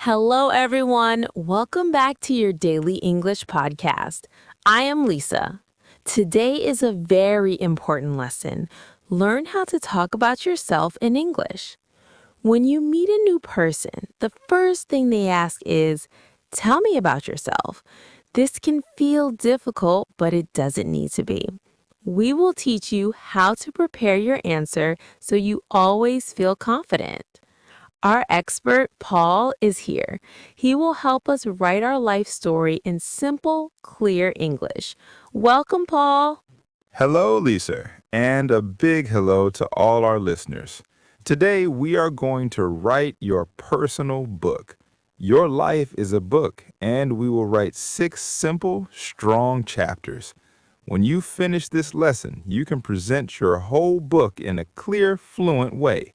Hello, everyone. Welcome back to your daily English podcast. I am Lisa. Today is a very important lesson. Learn how to talk about yourself in English. When you meet a new person, the first thing they ask is, "Tell me about yourself." This can feel difficult, but it doesn't need to be. We will teach you how to prepare your answer so you always feel confident. Our expert, Paul, is here. He will help us write our life story in simple, clear English. Welcome, Paul. Hello, Lisa, and a big hello to all our listeners. Today, we are going to write your personal book. Your life is a book, and we will write 6 simple, strong chapters. When you finish this lesson, you can present your whole book in a clear, fluent way.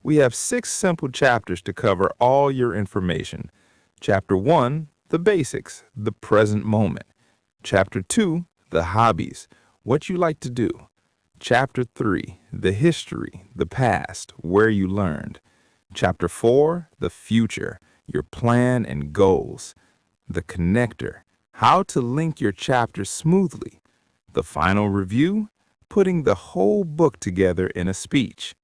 We have 6 simple chapters to cover all your information. Chapter 1, the basics, the present moment. Chapter 2, the hobbies, what you like to do. Chapter 3, the history, the past, where you learned. Chapter 4, the future, your plan and goals. The connector, how to link your chapters smoothly. The final review, putting the whole book together in a speech.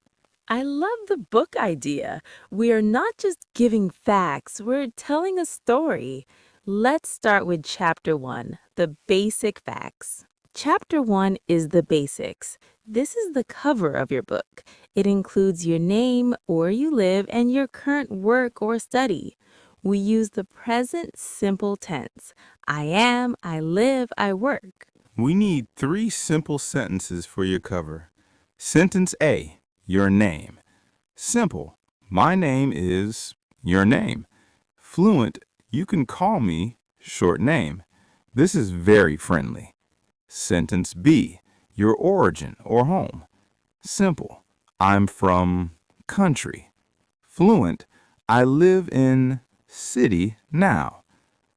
I love the book idea. We are not just giving facts, we're telling a story. Let's start with Chapter 1, the basic facts. Chapter 1 is the basics. This is the cover of your book. It includes your name, where you live, and your current work or study. We use the present simple tense. I am, I live, I work. We need 3 simple sentences for your cover. Sentence A, your name. Simple, my name is your name. Fluent, you can call me short name. This is very friendly. Sentence B, your origin or home. Simple, I'm from country. Fluent, I live in city now.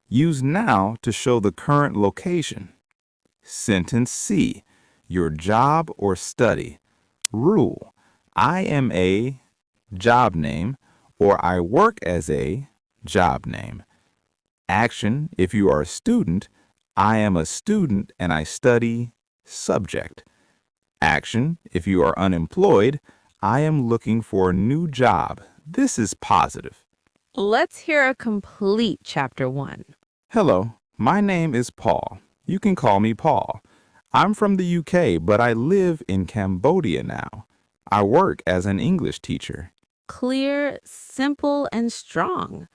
Use now to show the current location. Sentence C, your job or study. Rule, I am a job name or I work as a job name. Action, if you are a student, I am a student and I study subject. Action, if you are unemployed, I am looking for a new job. This is positive. Let's hear a complete Chapter 1. Hello, my name is Paul. You can call me Paul. I'm from the UK, but I live in Cambodia now. I work as an English teacher. Clear, simple, and strong.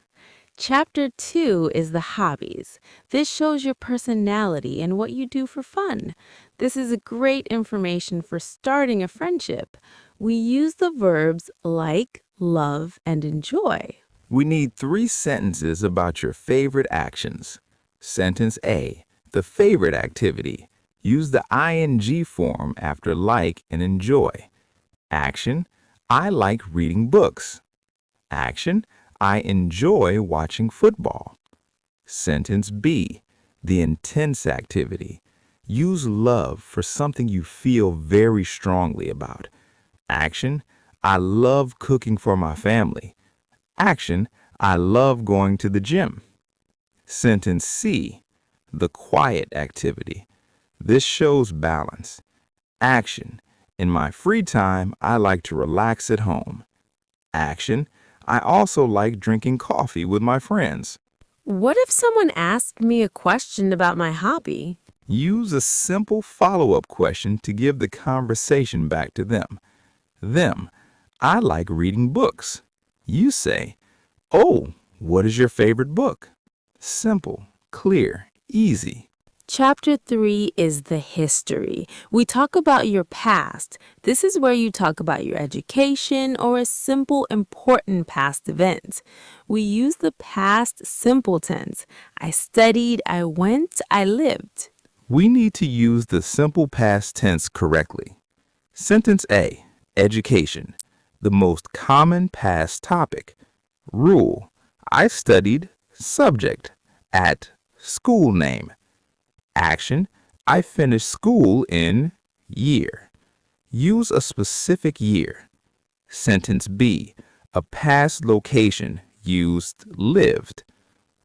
Chapter 2 is the hobbies. This shows your personality and what you do for fun. This is great information for starting a friendship. We use the verbs like, love, and enjoy. We need 3 sentences about your favorite actions. Sentence A, the favorite activity. Use the ing form after like and enjoy. Action, I like reading books. Action, I enjoy watching football. Sentence B, the intense activity. Use love for something you feel very strongly about. Action, I love cooking for my family. Action, I love going to the gym. Sentence C, the quiet activity. This shows balance. Action, in my free time, I like to relax at home. Action, I also like drinking coffee with my friends. What if someone asked me a question about my hobby? Use a simple follow-up question to give the conversation back to them. Them, I like reading books. You say, oh, what is your favorite book? Simple, clear, easy. Chapter 3 is the history. We talk about your past. This is where you talk about your education or a simple, important past event. We use the past simple tense. I studied, I went, I lived. We need to use the simple past tense correctly. Sentence A, education, the most common past topic. Rule, I studied subject at school name. Action, I finished school in year. Use a specific year. Sentence B, a past location. Used lived.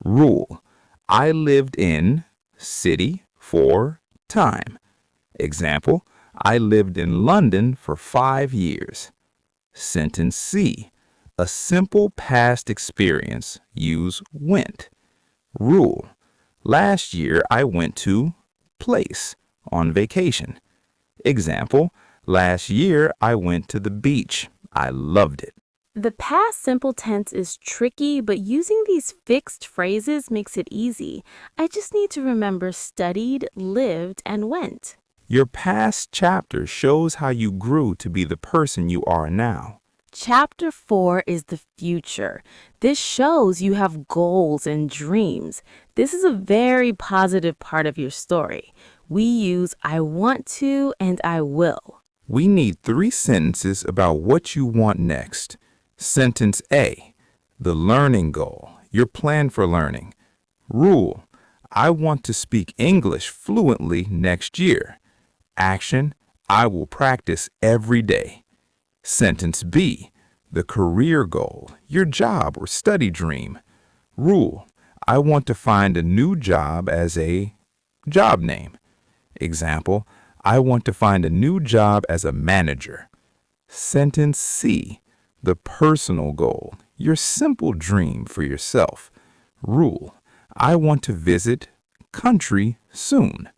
Rule. I lived in city for time. Example, I lived in London for 5 years. Sentence C. A simple past experience. Use went. Rule. Last year I went to place on vacation. Example, last year I went to the beach. I loved it. The past simple tense is tricky, but using these fixed phrases makes it easy. I just need to remember studied, lived, and went. Your past chapter shows how you grew to be the person you are now. Chapter 4 is the future. This shows you have goals and dreams. This is a very positive part of your story. We use I want to and I will. We need 3 sentences about what you want next. Sentence A. The learning goal, your plan for learning. Rule. I want to speak English fluently next year. Action. I will practice every day. Sentence B. The career goal, your job or study dream. Rule. I want to find a new job as a job name. Example. I want to find a new job as a manager. Sentence C. The personal goal, your simple dream for yourself. Rule. I want to visit country soon.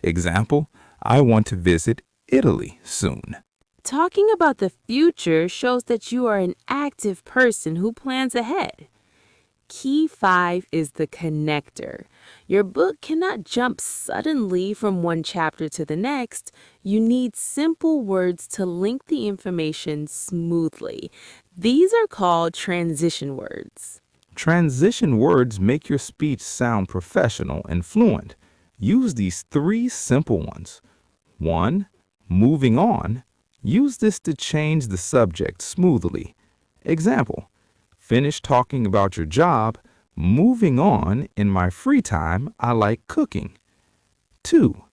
Example. I want to visit Italy soon. Talking about the future shows that you are an active person who plans ahead. Key 5 is the connector. Your book cannot jump suddenly from one chapter to the next. You need simple words to link the information smoothly. These are called transition words. Transition words make your speech sound professional and fluent. Use these 3 simple ones. 1. Moving on. Use this to change the subject smoothly. Example. Finish talking about your job. Moving on, in my free time, I like cooking. 2.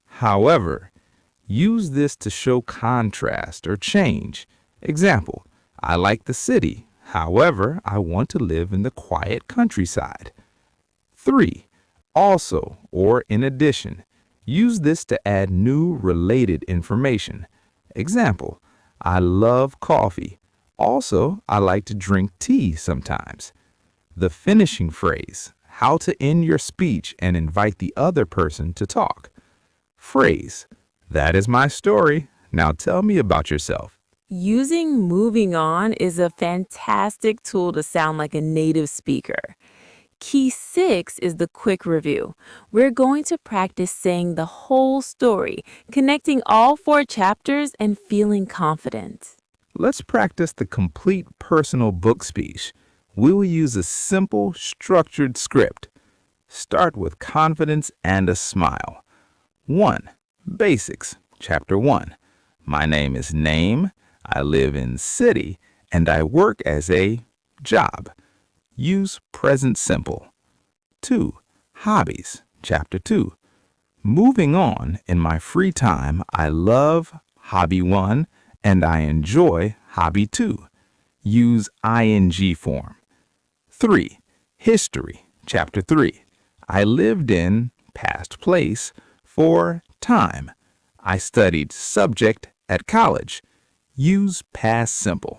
However. Use this to show contrast or change. Example. I like the city. However, I want to live in the quiet countryside. 3. Also or in addition. Use this to add new related information. Example, I love coffee. Also, I like to drink tea sometimes. The finishing phrase, how to end your speech and invite the other person to talk. Phrase, that is my story. Now tell me about yourself. Using moving on is a fantastic tool to sound like a native speaker. Key 6 is the quick review. We're going to practice saying the whole story, connecting all 4 chapters and feeling confident. Let's practice the complete personal book speech. We will use a simple, structured script. Start with confidence and a smile. 1. Basics. Chapter 1. My name is Name. I live in city and I work as a job. Use present simple. 2. Hobbies. Chapter 2. Moving on, in my free time, I love Hobby 1 and I enjoy Hobby 2. Use ing form. 3. History. Chapter 3. I lived in past place for time. I studied subject at college. Use past simple.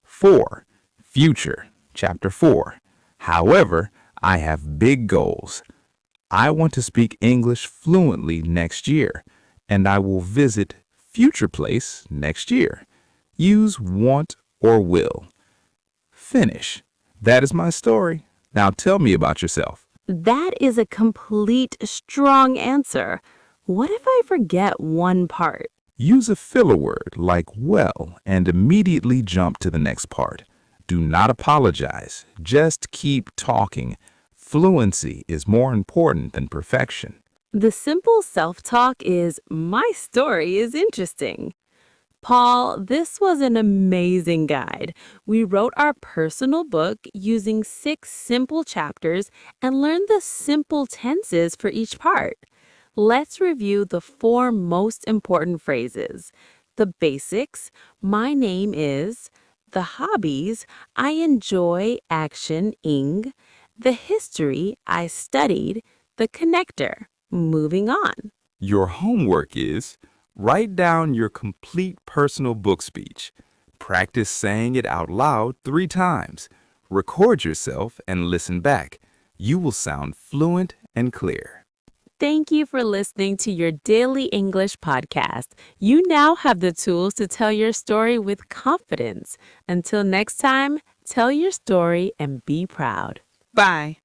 4. Future. Chapter 4. However, I have big goals. I want to speak English fluently next year, and I will visit future place next year. Use want or will. Finish. That is my story. Now tell me about yourself. That is a complete, strong answer. What if I forget one part? Use a filler word like well and immediately jump to the next part. Do not apologize. Just keep talking. Fluency is more important than perfection. The simple self-talk is, my story is interesting. Paul, this was an amazing guide. We wrote our personal book using 6 simple chapters and learned the simple tenses for each part. Let's review the 4 most important phrases. The basics, my name is. the hobbies, I enjoy action ing, the history I studied, the connector. Moving on. Your homework is write down your complete personal book speech. Practice saying it out loud 3 times. Record yourself and listen back. You will sound fluent and clear. Thank you for listening to your daily English podcast. You now have the tools to tell your story with confidence. Until next time, tell your story and be proud. Bye.